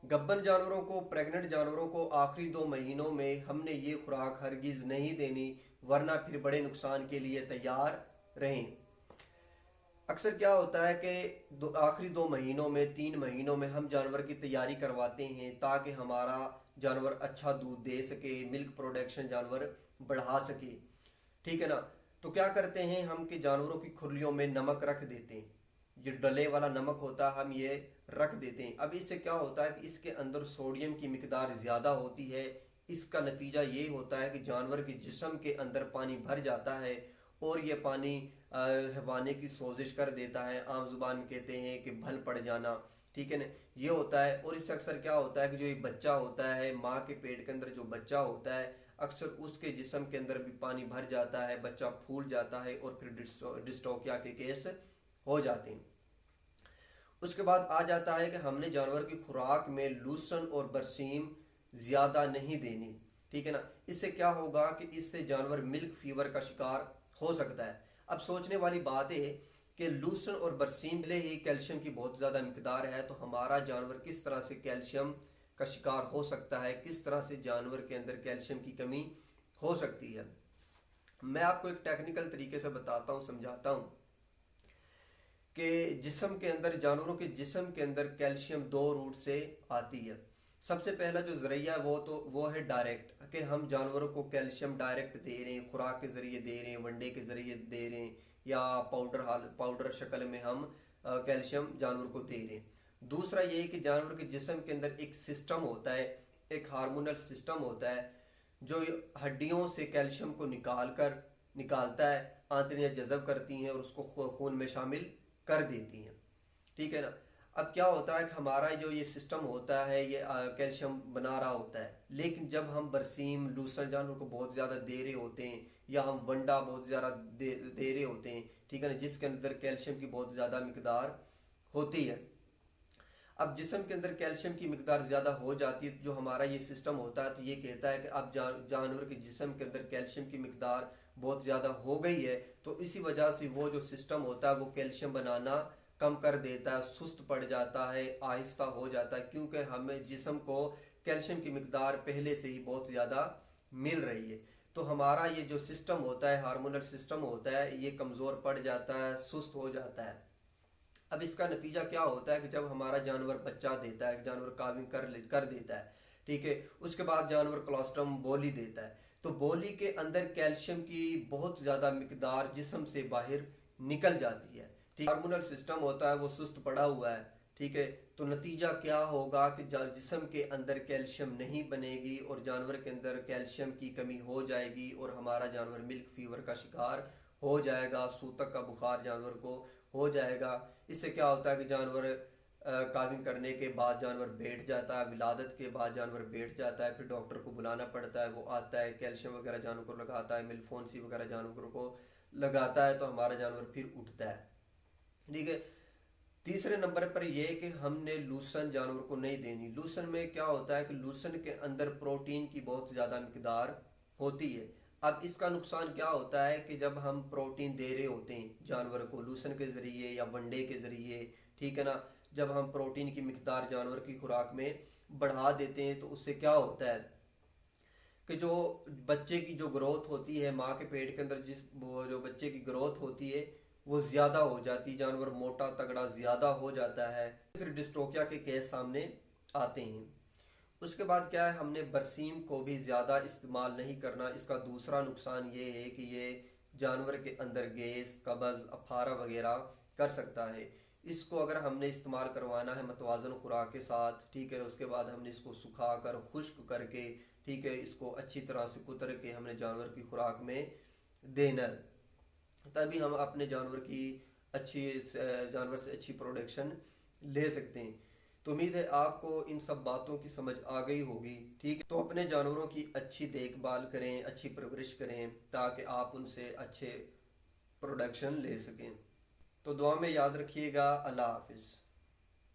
गब्बन जानवरों को, प्रेग्नेंट जानवरों को आखिरी 2 महीनों में हमने ये खुराक हरगिज़ नहीं देनी, वरना फिर बड़े नुकसान के लिए तैयार रहें। अक्सर क्या होता है कि आखिरी 2 महीनों में, 3 महीनों में हम जानवर की तैयारी करवाते हैं ताकि हमारा जानवर अच्छा दूध दे सके, मिल्क प्रोडक्शन जानवर बढ़ा सके, ठीक है ना। तो क्या करते हैं हम कि जानवरों की खुरलियों में नमक रख देते हैं, जो डले वाला नमक होता है हम ये रख देते हैं। अब इससे क्या होता है कि इसके अंदर सोडियम की मिकदार ज़्यादा होती है। इसका नतीजा ये होता है कि जानवर के जिस्म के अंदर पानी भर जाता है और ये पानी हवाने की सोजिश कर देता है। आम जुबान में कहते हैं कि भल पड़ जाना, ठीक है ना, ये होता है। और इससे अक्सर क्या होता है कि जो ये बच्चा होता है, माँ के पेट के अंदर जो बच्चा होता है, अक्सर उसके जिस्म के अंदर भी पानी भर जाता है, बच्चा फूल जाता है और फिर डिस्टोकिया के केस हो जाते हैं। उसके बाद आ जाता है कि हमने जानवर की खुराक में लूसन और बरसीम ज़्यादा नहीं देनी, ठीक है ना। इससे क्या होगा कि इससे जानवर मिल्क फीवर का शिकार हो सकता है। अब सोचने वाली बात है कि लूसन और बरसीम ले ही कैल्शियम की बहुत ज़्यादा मकदार है, तो हमारा जानवर किस तरह से कैल्शियम का शिकार हो सकता है, किस तरह से जानवर के अंदर कैल्शियम की कमी हो सकती है। मैं आपको एक टेक्निकल तरीके से बताता हूँ, समझाता हूँ कि जिस्म के अंदर, जानवरों के जिस्म के अंदर कैल्शियम 2 रूट से आती है। सबसे पहला जो ज़रिया है वो है डायरेक्ट, कि हम जानवरों को कैल्शियम डायरेक्ट दे रहे हैं, खुराक के ज़रिए दे रहे हैं, वनडे के ज़रिए दे रहे हैं, या पाउडर शक्ल में हम कैल्शियम जानवर को दे रहे हैं। दूसरा ये है कि जानवर के जिस्म के अंदर एक सिस्टम होता है, एक हार्मोनल सिस्टम होता है, जो हड्डियों से कैल्शियम को निकालता है, आंतड़ियाँ जज़ब करती हैं और उसको खून में शामिल कर देती हैं, ठीक है ना। अब क्या होता है कि हमारा जो ये सिस्टम होता है ये कैल्शियम बना रहा होता है, लेकिन जब हम बरसीम लूसन जानवर को बहुत ज़्यादा दे रहे होते हैं, या हम वंडा बहुत ज़्यादा दे रहे होते हैं, ठीक है ना, जिसके अंदर कैल्शियम की बहुत ज़्यादा मकदार होती है। अब जिस्म के अंदर कैल्शियम की मकदार ज़्यादा हो जाती है, तो जो हमारा ये सिस्टम होता है तो ये कहता है कि अब जानवर के जिस्म के अंदर कैल्शियम की मकदार बहुत ज़्यादा हो गई है, तो इसी वजह से वो जो सिस्टम होता है वो कैल्शियम बनाना कम कर देता है, सुस्त पड़ जाता है, आहिस्ता हो जाता है, क्योंकि हमें जिस्म को कैल्शियम की मकदार पहले से ही बहुत ज़्यादा मिल रही है। तो हमारा ये जो सिस्टम होता है, हार्मोनल सिस्टम होता है, ये कमज़ोर पड़ जाता है, सुस्त हो जाता है। अब इसका नतीजा क्या होता है कि जब हमारा जानवर बच्चा देता है, जानवर काविंग कर देता है, ठीक है, उसके बाद जानवर कोलोस्ट्रम बोली देता है, तो बोली के अंदर कैल्शियम की बहुत ज़्यादा मकदार जिस्म से बाहर निकल जाती है, ठीक। हार्मोनल सिस्टम होता है वो सुस्त पड़ा हुआ है, ठीक है। तो नतीजा क्या होगा कि जिस्म के अंदर कैल्शियम नहीं बनेगी और जानवर के अंदर कैल्शियम की कमी हो जाएगी और हमारा जानवर मिल्क फीवर का शिकार हो जाएगा, सूतक का बुखार जानवर को हो जाएगा। इससे क्या होता है कि जानवर काविंग करने के बाद जानवर बैठ जाता है, विलादत के बाद जानवर बैठ जाता है, फिर डॉक्टर को बुलाना पड़ता है, वो आता है, कैल्शियम वगैरह जानवर को लगाता है, मिल्फोनसी वगैरह जानवर को लगाता है, तो हमारा जानवर फिर उठता है, ठीक है। तीसरे नंबर पर यह कि हमने लूसन जानवर को नहीं देनी। लूसन में क्या होता है कि लूसन के अंदर प्रोटीन की बहुत ज़्यादा मकदार होती है। अब इसका नुकसान क्या होता है कि जब हम प्रोटीन दे रहे होते हैं जानवर को लूसन के ज़रिए या वनडे के ज़रिए, ठीक है ना, जब हम प्रोटीन की मकदार जानवर की खुराक में बढ़ा देते हैं तो उससे क्या होता है कि जो बच्चे की जो ग्रोथ होती है माँ के पेट के अंदर, जिस वो जो बच्चे की ग्रोथ होती है वो ज़्यादा हो जाती, जानवर मोटा तगड़ा ज़्यादा हो जाता है, फिर डिस्ट्रोफिया के केस सामने आते हैं। उसके बाद क्या है, हमने बरसीम को भी ज़्यादा इस्तेमाल नहीं करना। इसका दूसरा नुकसान ये है कि ये जानवर के अंदर गैस, कब्ज़, अफारा वगैरह कर सकता है। इसको अगर हमने इस्तेमाल करवाना है मतवाज़न खुराक के साथ, ठीक है, उसके बाद हमने इसको सुखा कर खुश्क करके, ठीक है, इसको अच्छी तरह से कुतर के हमने जानवर की खुराक में देना है, तभी हम अपने जानवर से अच्छी प्रोडक्शन ले सकते हैं। तो उम्मीद है आपको इन सब बातों की समझ आ गई होगी, ठीक है। तो अपने जानवरों की अच्छी देखभाल करें, अच्छी परवरिश करें, ताकि आप उनसे अच्छे प्रोडक्शन ले सकें। तो दुआ में याद रखिएगा। अल्लाह हाफिज़।